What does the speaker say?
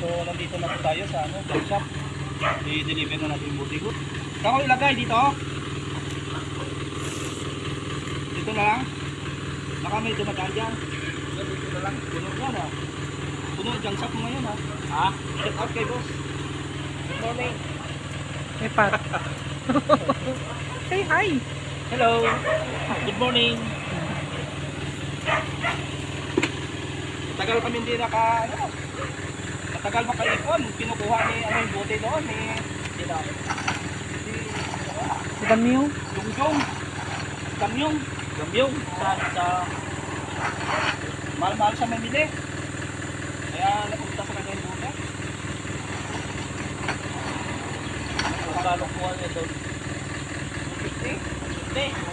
So nandito na po tayo sa junk shop. I-deliver na natin yung buti ko. Saan ko ilagay dito? Dito na lang. Baka may dumadaan dyan. Dito na lang. Puno yan ha. Puno ang junk shop mo ngayon ha. Ha? Shout out kay boss. Good morning. Hey, Pat. Say hi. Hello. Good morning. Matagal kami hindi matagal makaipon. Kinukuha ni yung buti doon ni sila. Si Damyo. Yung Gamyong sa mahal-mahal sa mamili. Kaya napunta sa kanya yung buti. Ang kalong kuha niya doon. 50? 50?